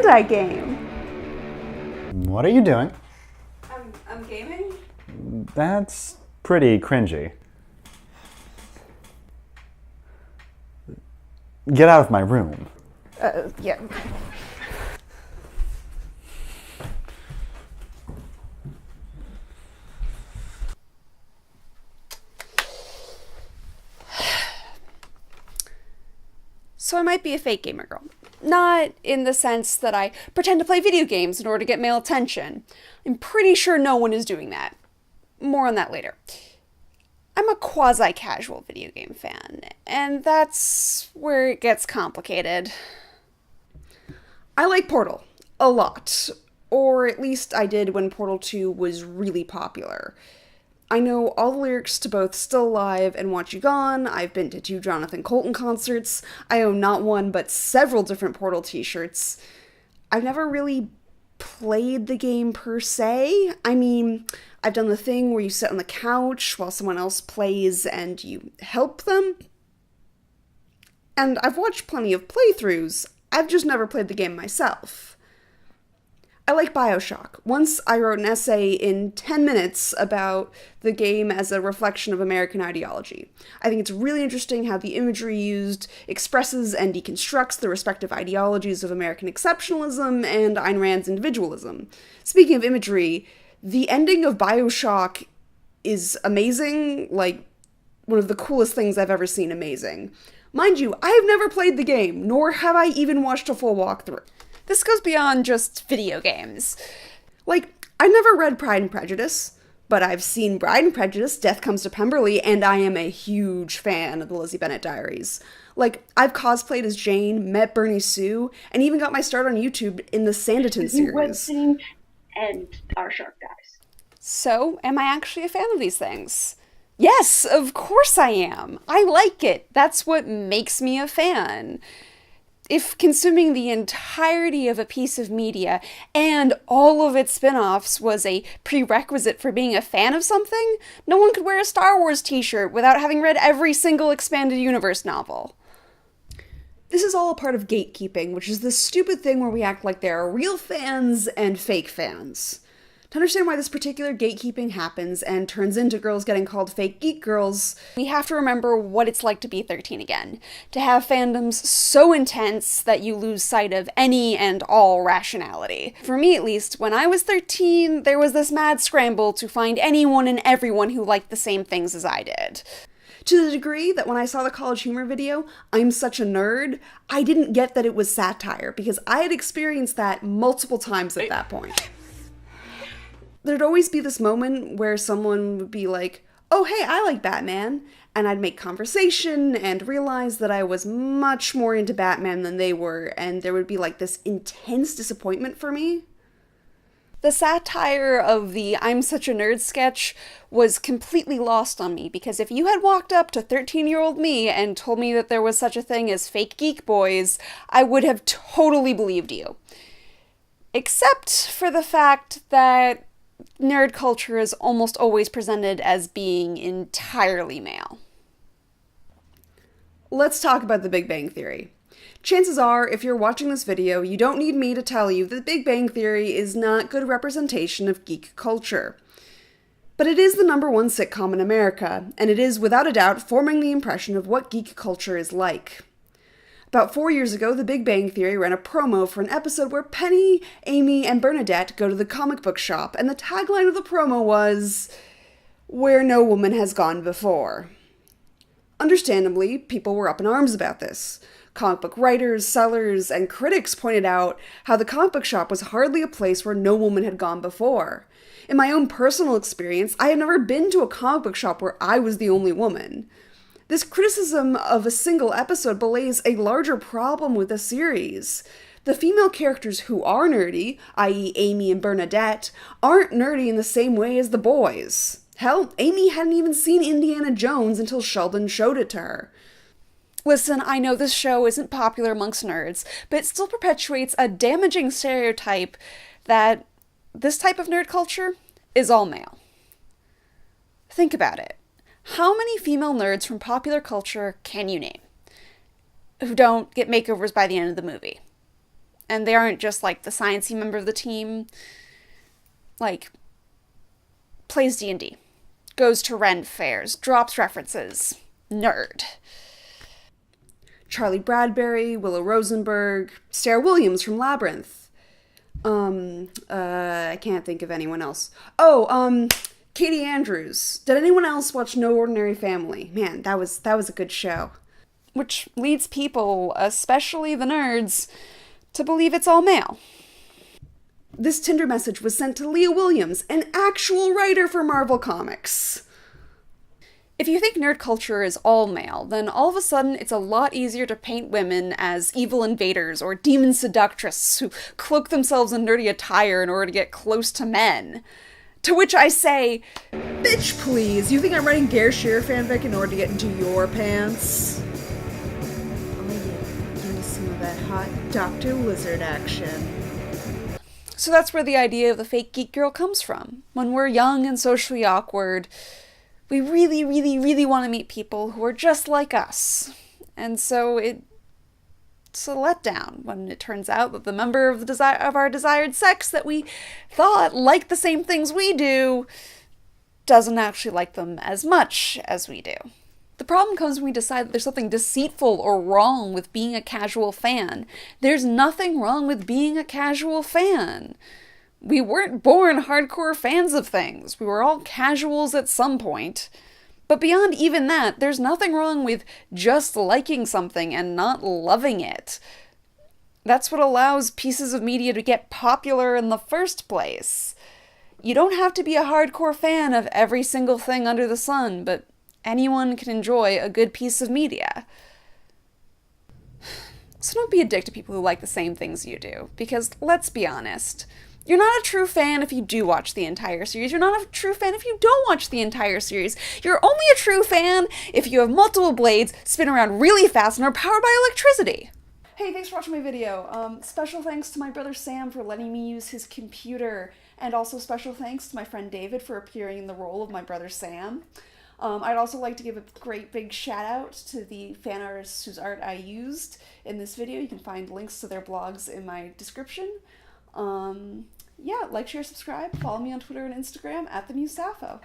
Bandai game. What are you doing? I'm gaming? That's pretty cringy. Get out of my room. Yeah. So I might be a fake gamer girl. Not in the sense that I pretend to play video games in order to get male attention. I'm pretty sure no one is doing that. More on that later. I'm a quasi-casual video game fan, and that's where it gets complicated. I like Portal. A lot. Or at least I did when Portal 2 was really popular. I know all the lyrics to both Still Alive and Want You Gone. I've been to 2 Jonathan Colton concerts. I own not one, but several different Portal t-shirts. I've never really played the game per se. I mean, I've done the thing where you sit on the couch while someone else plays and you help them. And I've watched plenty of playthroughs. I've just never played the game myself. I like BioShock. Once I wrote an essay in 10 minutes about the game as a reflection of American ideology. I think it's really interesting how the imagery used expresses and deconstructs the respective ideologies of American exceptionalism and Ayn Rand's individualism. Speaking of imagery, the ending of BioShock is amazing, like one of the coolest things I've ever seen amazing. Mind you, I have never played the game, nor have I even watched a full walkthrough. This goes beyond just video games. Like, I've never read Pride and Prejudice, but I've seen Bride and Prejudice, Death Comes to Pemberley, and I am a huge fan of the Lizzie Bennet Diaries. Like, I've cosplayed as Jane, met Bernie Sue, and even got my start on YouTube in the Sanditon series. And our shark dies. So, am I actually a fan of these things? Yes, of course I am. I like it. That's what makes me a fan. If consuming the entirety of a piece of media and all of its spin-offs was a prerequisite for being a fan of something, no one could wear a Star Wars t-shirt without having read every single expanded universe novel. This is all a part of gatekeeping, which is this stupid thing where we act like there are real fans and fake fans. To understand why this particular gatekeeping happens and turns into girls getting called fake geek girls, we have to remember what it's like to be 13 again. To have fandoms so intense that you lose sight of any and all rationality. For me at least, when I was 13, there was this mad scramble to find anyone and everyone who liked the same things as I did. To the degree that when I saw the College Humor video, I'm such a nerd, I didn't get that it was satire, because I had experienced that multiple times at that point. There'd always be this moment where someone would be like, oh hey, I like Batman, and I'd make conversation and realize that I was much more into Batman than they were, and there would be like this intense disappointment for me. The satire of the I'm such a nerd sketch was completely lost on me, because if you had walked up to 13-year-old me and told me that there was such a thing as fake geek boys, I would have totally believed you. Except for the fact that nerd culture is almost always presented as being entirely male. Let's talk about the Big Bang Theory. Chances are, if you're watching this video, you don't need me to tell you that the Big Bang Theory is not good representation of geek culture. But it is the #1 sitcom in America, and it is without a doubt forming the impression of what geek culture is like. About 4 years ago, The Big Bang Theory ran a promo for an episode where Penny, Amy, and Bernadette go to the comic book shop, and the tagline of the promo was, "Where no woman has gone before." Understandably, people were up in arms about this. Comic book writers, sellers, and critics pointed out how the comic book shop was hardly a place where no woman had gone before. In my own personal experience, I have never been to a comic book shop where I was the only woman. This criticism of a single episode belays a larger problem with the series. The female characters who are nerdy, i.e. Amy and Bernadette, aren't nerdy in the same way as the boys. Hell, Amy hadn't even seen Indiana Jones until Sheldon showed it to her. Listen, I know this show isn't popular amongst nerds, but it still perpetuates a damaging stereotype that this type of nerd culture is all male. Think about it. How many female nerds from popular culture can you name who don't get makeovers by the end of the movie? And they aren't just like the sciencey member of the team. Like, plays D&D, goes to Ren fairs, drops references, nerd. Charlie Bradbury, Willow Rosenberg, Sarah Williams from Labyrinth. I can't think of anyone else. Oh, Katie Andrews. Did anyone else watch No Ordinary Family? Man, that was a good show. Which leads people, especially the nerds, to believe it's all male. This Tinder message was sent to Leah Williams, an actual writer for Marvel Comics. If you think nerd culture is all male, then all of a sudden it's a lot easier to paint women as evil invaders or demon seductresses who cloak themselves in nerdy attire in order to get close to men. To which I say, bitch please, you think I'm writing Gare Shear fanfic in order to get into your pants? Oh yeah, give me some of that hot Dr. Lizard action. So that's where the idea of the fake geek girl comes from. When we're young and socially awkward, we really, really, really want to meet people who are just like us. And so it's a letdown when it turns out that the member of our desired sex that we thought liked the same things we do doesn't actually like them as much as we do. The problem comes when we decide that there's something deceitful or wrong with being a casual fan. There's nothing wrong with being a casual fan. We weren't born hardcore fans of things. We were all casuals at some point. But beyond even that, there's nothing wrong with just liking something and not loving it. That's what allows pieces of media to get popular in the first place. You don't have to be a hardcore fan of every single thing under the sun, but anyone can enjoy a good piece of media. So don't be a dick to people who like the same things you do, because let's be honest, you're not a true fan if you do watch the entire series. You're not a true fan if you don't watch the entire series. You're only a true fan if you have multiple blades, spin around really fast, and are powered by electricity. Hey, thanks for watching my video. Special thanks to my brother Sam for letting me use his computer, and also special thanks to my friend David for appearing in the role of my brother Sam. I'd also like to give a great big shout out to the fan artists whose art I used in this video. You can find links to their blogs in my description. Yeah, like, share, subscribe, follow me on Twitter and Instagram @TheMuseSappho.